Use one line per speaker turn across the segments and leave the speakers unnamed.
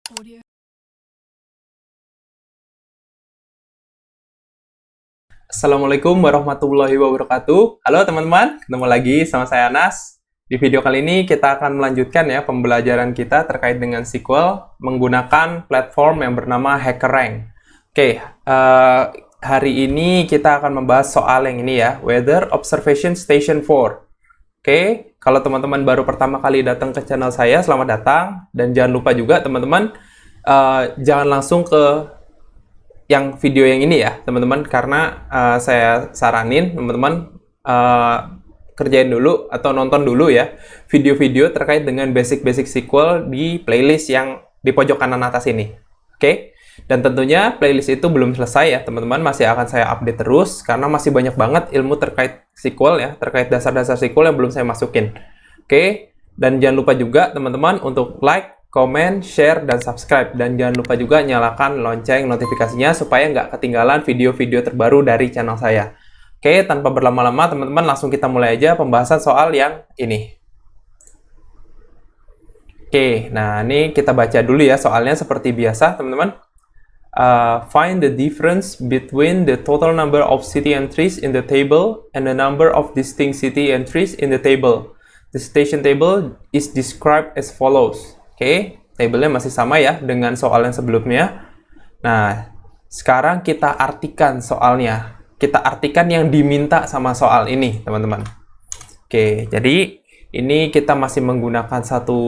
Audio.
Assalamualaikum warahmatullahi wabarakatuh. Halo teman-teman, ketemu lagi sama saya Anas. Di video kali ini kita akan melanjutkan ya pembelajaran kita terkait dengan SQL menggunakan platform yang bernama HackerRank. Oke, hari ini kita akan membahas soal yang ini ya, Weather Observation Station 4. Oke, kalau teman-teman baru pertama kali datang ke channel saya, selamat datang. Dan jangan lupa juga teman-teman, jangan langsung ke yang video yang ini ya teman-teman, karena saya saranin teman-teman kerjain dulu atau nonton dulu ya video-video terkait dengan basic-basic SQL di playlist yang di pojok kanan atas ini. Oke? Dan tentunya playlist itu belum selesai ya teman-teman, masih akan saya update terus karena masih banyak banget ilmu terkait SQL ya, terkait dasar-dasar SQL yang belum saya masukin. Oke? Dan jangan lupa juga teman-teman untuk like, komen, share, dan subscribe. Dan jangan lupa juga nyalakan lonceng notifikasinya supaya nggak ketinggalan video-video terbaru dari channel saya. Oke, tanpa berlama-lama teman-teman, langsung kita mulai aja pembahasan soal yang ini. Oke, nah ini kita baca dulu ya soalnya seperti biasa teman-teman. Find the difference between the total number of city entries in the table and the number of distinct city entries in the table. The station table is described as follows. Oke, tabelnya masih sama ya dengan soal yang sebelumnya. Nah, sekarang kita artikan soalnya. Kita artikan yang diminta sama soal ini, teman-teman. Oke, jadi ini kita masih menggunakan satu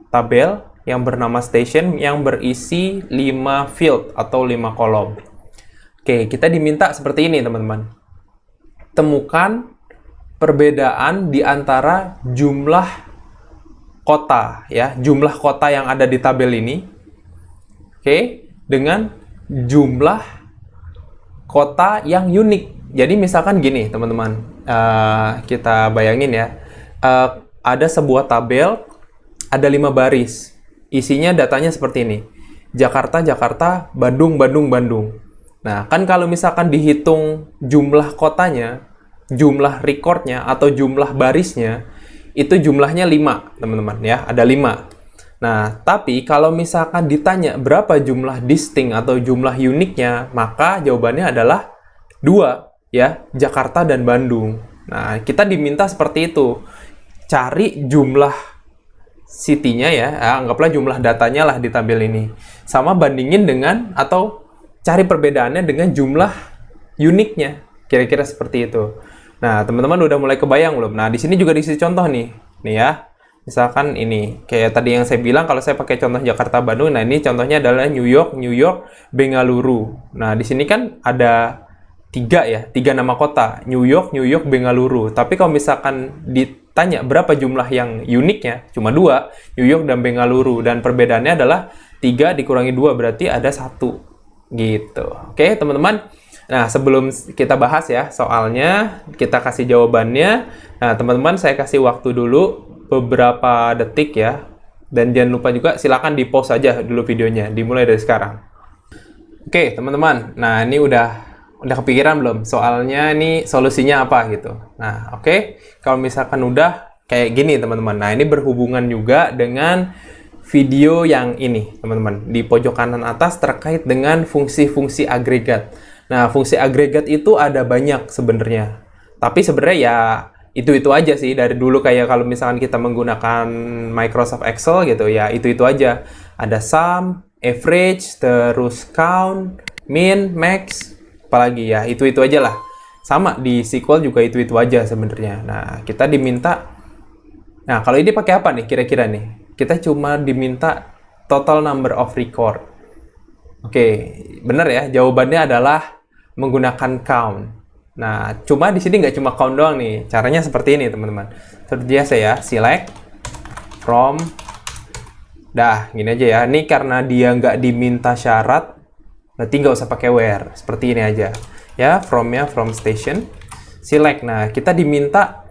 tabel yang bernama station yang berisi 5 field atau 5 kolom. Oke, kita diminta seperti ini, teman-teman. Temukan perbedaan di antara jumlah kota ya, jumlah kota yang ada di tabel ini, oke, dengan jumlah kota yang unik. Jadi misalkan gini teman-teman, kita bayangin ya, ada sebuah tabel, ada 5 baris, isinya datanya seperti ini, Jakarta, Jakarta, Bandung, Bandung, Bandung. Nah kan kalau misalkan dihitung jumlah kotanya, jumlah recordnya atau jumlah barisnya, itu jumlahnya 5 teman-teman ya, ada 5. Nah tapi kalau misalkan ditanya berapa jumlah distinct atau jumlah uniknya, maka jawabannya adalah 2 ya, Jakarta dan Bandung. Nah kita diminta seperti itu, cari jumlah city-nya ya, anggaplah jumlah datanya lah di tabel ini, sama bandingin dengan atau cari perbedaannya dengan jumlah uniknya, kira-kira seperti itu. Nah, teman-teman udah mulai kebayang belum? Nah, di sini juga diisi contoh nih ya. Misalkan ini, kayak tadi yang saya bilang kalau saya pakai contoh Jakarta Bandung, nah ini contohnya adalah New York, Bengaluru. Nah, di sini kan ada 3 nama kota, New York, Bengaluru. Tapi kalau misalkan ditanya berapa jumlah yang uniknya, cuma 2, New York dan Bengaluru. Dan perbedaannya adalah 3 dikurangi 2, berarti ada 1. Gitu. Oke, teman-teman. Nah, sebelum kita bahas ya soalnya, kita kasih jawabannya. Nah, teman-teman saya kasih waktu dulu beberapa detik ya. Dan jangan lupa juga silakan di-pause aja dulu videonya, dimulai dari sekarang. Oke, teman-teman. Nah, ini udah kepikiran belum? Soalnya ini solusinya apa gitu. Nah, oke. Kalau misalkan udah kayak gini, teman-teman. Nah, ini berhubungan juga dengan video yang ini, teman-teman. Di pojok kanan atas terkait dengan fungsi-fungsi agregat. Nah, fungsi agregat itu ada banyak sebenarnya. Tapi sebenarnya ya itu-itu aja sih. Dari dulu kayak kalau misalkan kita menggunakan Microsoft Excel gitu, ya itu-itu aja. Ada sum, average, terus count, min, max, apalagi ya itu-itu aja lah. Sama di SQL juga itu-itu aja sebenarnya. Nah, kita diminta. Nah, kalau ini pakai apa nih kira-kira nih? Kita cuma diminta total number of record. Oke, benar ya. Jawabannya adalah menggunakan count. Nah, cuma di sini nggak cuma count doang nih. Caranya seperti ini, teman-teman. Seperti biasa ya, select from. Dah, gini aja ya. Ini karena dia nggak diminta syarat, berarti nggak usah pakai where. Seperti ini aja. Ya, from-nya from station. Select. Nah, kita diminta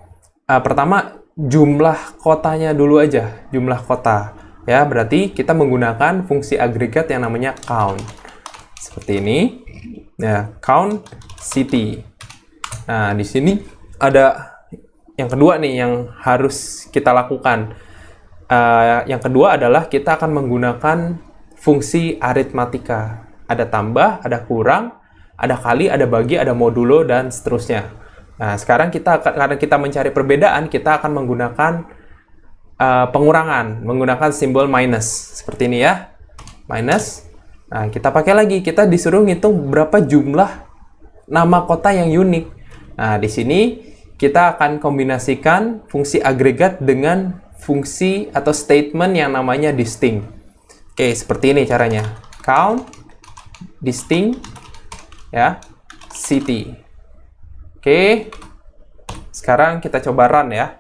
pertama jumlah kotanya dulu aja. Jumlah kota. Ya, berarti kita menggunakan fungsi agregat yang namanya count. Seperti ini. Nah, count city. Nah, di sini ada yang kedua nih yang harus kita lakukan. Yang kedua adalah kita akan menggunakan fungsi aritmatika. Ada tambah, ada kurang, ada kali, ada bagi, ada modulo, dan seterusnya. Nah, sekarang karena kita mencari perbedaan, kita akan menggunakan pengurangan, menggunakan simbol minus. Seperti ini ya, minus. Nah, kita pakai lagi, kita disuruh ngitung berapa jumlah nama kota yang unik. Nah, di sini kita akan kombinasikan fungsi agregat dengan fungsi atau statement yang namanya distinct. Oke, seperti ini caranya. Count, distinct, ya, city. Oke, sekarang kita coba run ya.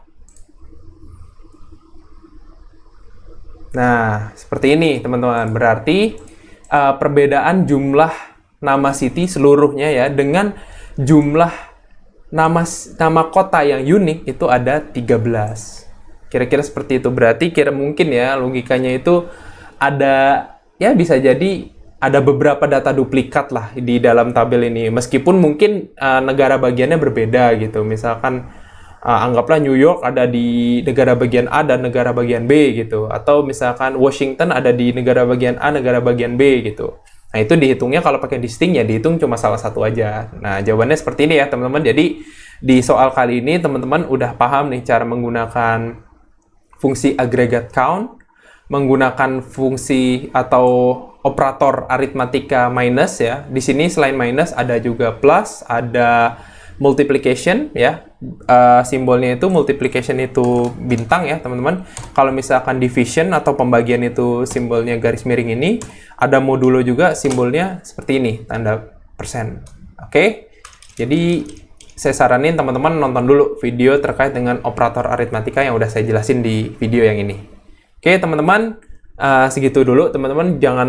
Nah, seperti ini teman-teman. Berarti perbedaan jumlah nama city seluruhnya ya dengan jumlah nama kota yang unik itu ada 13. Kira-kira seperti itu. Berarti mungkin ya logikanya itu ada, ya bisa jadi ada beberapa data duplikat lah di dalam tabel ini. Meskipun mungkin negara bagiannya berbeda gitu. Misalkan anggaplah New York ada di negara bagian A dan negara bagian B gitu. Atau misalkan Washington ada di negara bagian A, negara bagian B gitu. Nah, itu dihitungnya kalau pakai distinct ya dihitung cuma salah satu aja. Nah, jawabannya seperti ini ya teman-teman. Jadi di soal kali ini teman-teman udah paham nih cara menggunakan fungsi aggregate count, menggunakan fungsi atau operator aritmatika minus ya. Di sini selain minus ada juga plus, ada multiplication ya. Simbolnya itu multiplication itu bintang ya teman-teman. Kalau misalkan division atau pembagian itu simbolnya garis miring ini, ada modulo juga simbolnya seperti ini, tanda persen. Oke. Jadi saya saranin teman-teman nonton dulu video terkait dengan operator aritmatika yang udah saya jelasin di video yang ini. Oke teman-teman, segitu dulu teman-teman, jangan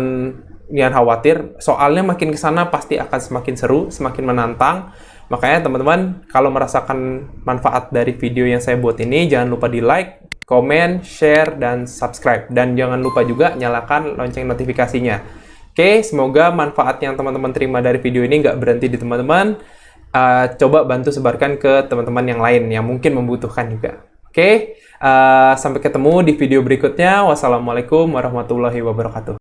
khawatir, soalnya makin kesana pasti akan semakin seru, semakin menantang. Makanya teman-teman kalau merasakan manfaat dari video yang saya buat ini, jangan lupa di like, komen, share, dan subscribe. Dan jangan lupa juga nyalakan lonceng notifikasinya. Oke, semoga manfaat yang teman-teman terima dari video ini nggak berhenti di teman-teman. Coba bantu sebarkan ke teman-teman yang lain yang mungkin membutuhkan juga. Oke, sampai ketemu di video berikutnya. Wassalamualaikum warahmatullahi wabarakatuh.